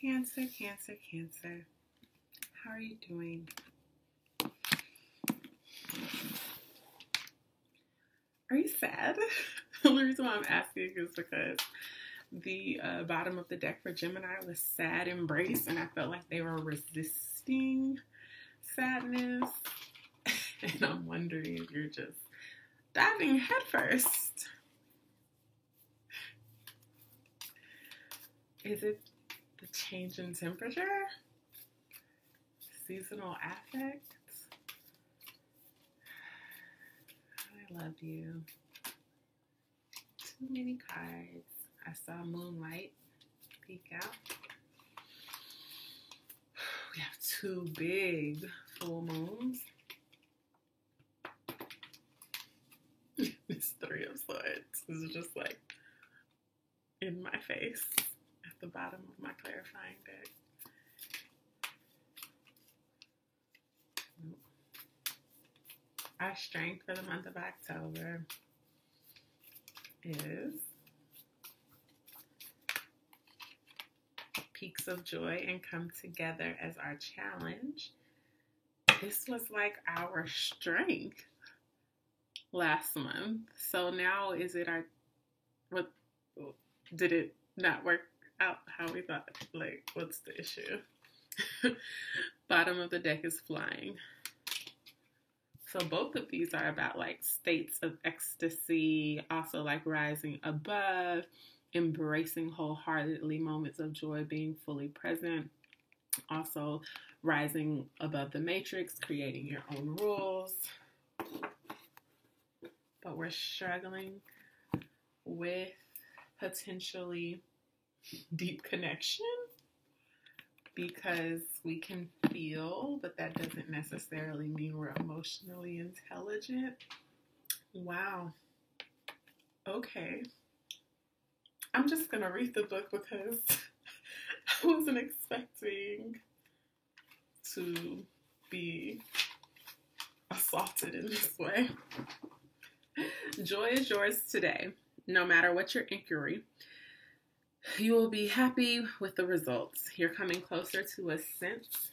Cancer, Cancer, Cancer. How are you doing? Are you sad? The only reason why I'm asking is because the bottom of the deck for Gemini was sad embrace, and I felt like they were resisting sadness. And I'm wondering if you're just diving headfirst. Is it the change in temperature? Seasonal affect? I love you. Too many cards. I saw moonlight peek out. We have two big full moons. This Three of Swords is just like in my face at the bottom of my clarifying deck. Our strength for the month of October is peaks of joy and come together as our challenge. This was like our strength last month. So now is it our, what, did it not work out how we thought? Like, what's the issue? Bottom of the deck is flying. So both of these are about like states of ecstasy, also like rising above, embracing wholeheartedly moments of joy, being fully present, also rising above the matrix, creating your own rules. But we're struggling with potentially deep connection because we can feel, but that doesn't necessarily mean we're emotionally intelligent. Wow. Okay. I'm just going to read the book because I wasn't expecting to be assaulted in this way. Joy is yours today. No matter what your inquiry, you will be happy with the results. You're coming closer to a sense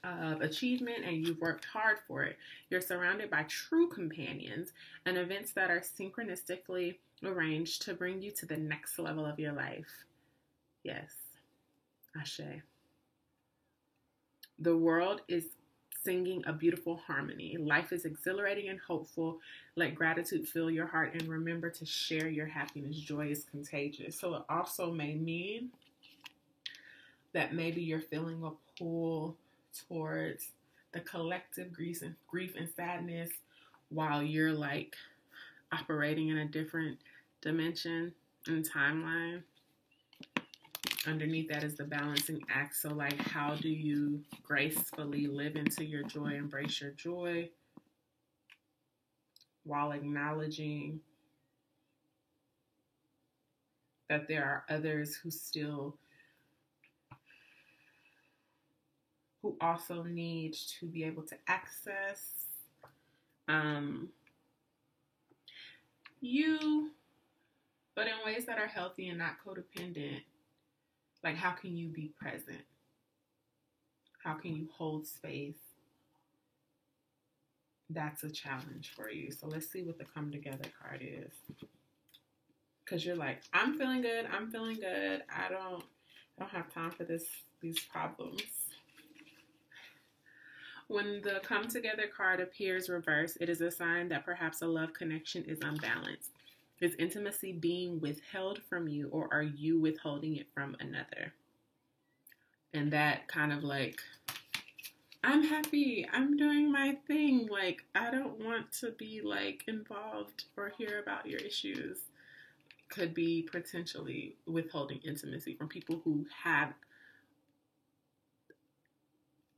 of achievement and you've worked hard for it. You're surrounded by true companions and events that are synchronistically arranged to bring you to the next level of your life. Yes, Ashe. The world is singing a beautiful harmony. Life is exhilarating and hopeful. Let gratitude fill your heart and remember to share your happiness. Joy is contagious. So it also may mean that maybe you're feeling a pull towards the collective grief and sadness while you're like operating in a different dimension and timeline. Underneath that is the balancing act. So like, how do you gracefully live into your joy, embrace your joy while acknowledging that there are others who also need to be able to access you, but in ways that are healthy and not codependent. Like, how can you be present? How can you hold space? That's a challenge for you. So let's see what the come together card is. Because you're like, I'm feeling good. I'm feeling good. I don't have time for these problems. When the come together card appears reversed, it is a sign that perhaps a love connection is unbalanced. Is intimacy being withheld from you, or are you withholding it from another? And that kind of like, I'm happy, I'm doing my thing. Like, I don't want to be like involved or hear about your issues. Could be potentially withholding intimacy from people who have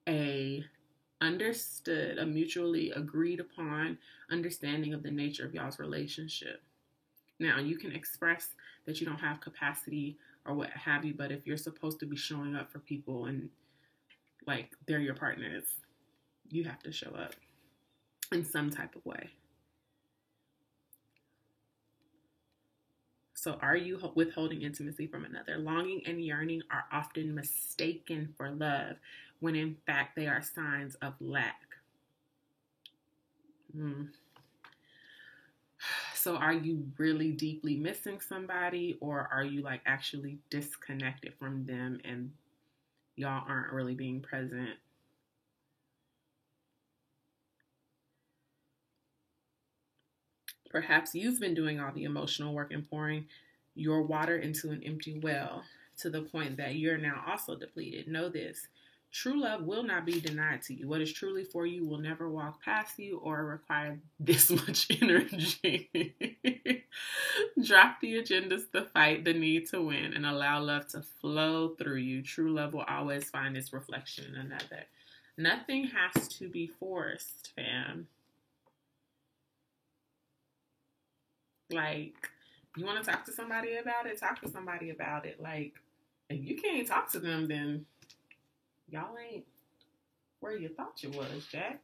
a mutually agreed upon understanding of the nature of y'all's relationship. Now, you can express that you don't have capacity or what have you, but if you're supposed to be showing up for people and like they're your partners, you have to show up in some type of way. So are you withholding intimacy from another? Longing and yearning are often mistaken for love when in fact they are signs of lack. So are you really deeply missing somebody, or are you like actually disconnected from them and y'all aren't really being present? Perhaps you've been doing all the emotional work and pouring your water into an empty well to the point that you're now also depleted. Know this: true love will not be denied to you. What is truly for you will never walk past you or require this much energy. Drop the agendas to fight, the need to win, and allow love to flow through you. True love will always find its reflection in another. Nothing has to be forced, fam. Like, you want to talk to somebody about it? Talk to somebody about it. Like, if you can't talk to them, then y'all ain't where you thought you was, Jack.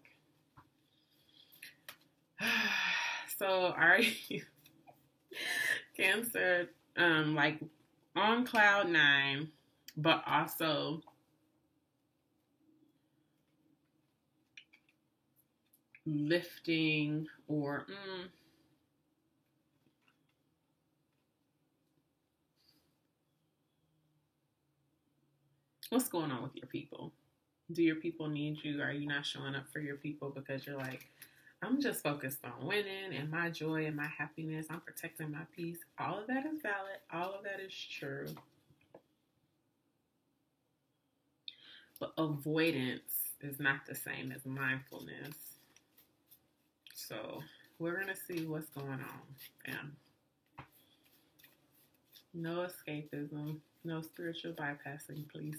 So, are you Cancer, like on cloud 9, but also lifting or what's going on with your people? Do your people need you? Are you not showing up for your people because you're like, I'm just focused on winning and my joy and my happiness. I'm protecting my peace. All of that is valid. All of that is true. But avoidance is not the same as mindfulness. So we're going to see what's going on. Yeah. No escapism. No spiritual bypassing, please.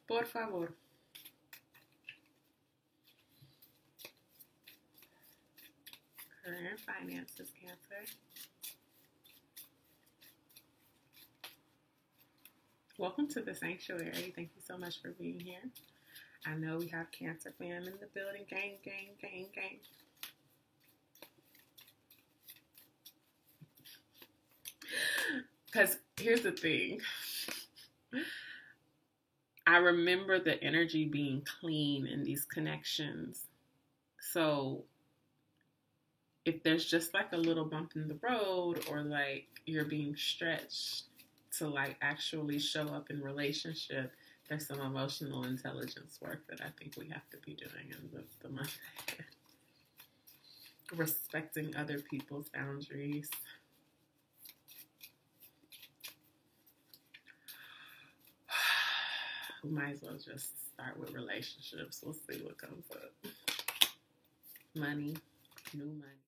Por favor. Career and finances, Cancer. Welcome to the sanctuary. Thank you so much for being here. I know we have Cancer fam in the building. Gang, gang, gang, gang. Because here's the thing. I remember the energy being clean in these connections. So if there's just like a little bump in the road, or like you're being stretched to like actually show up in relationship, there's some emotional intelligence work that I think we have to be doing in the month ahead. Respecting other people's boundaries. We might as well just start with relationships. We'll see what comes up. Money, new money.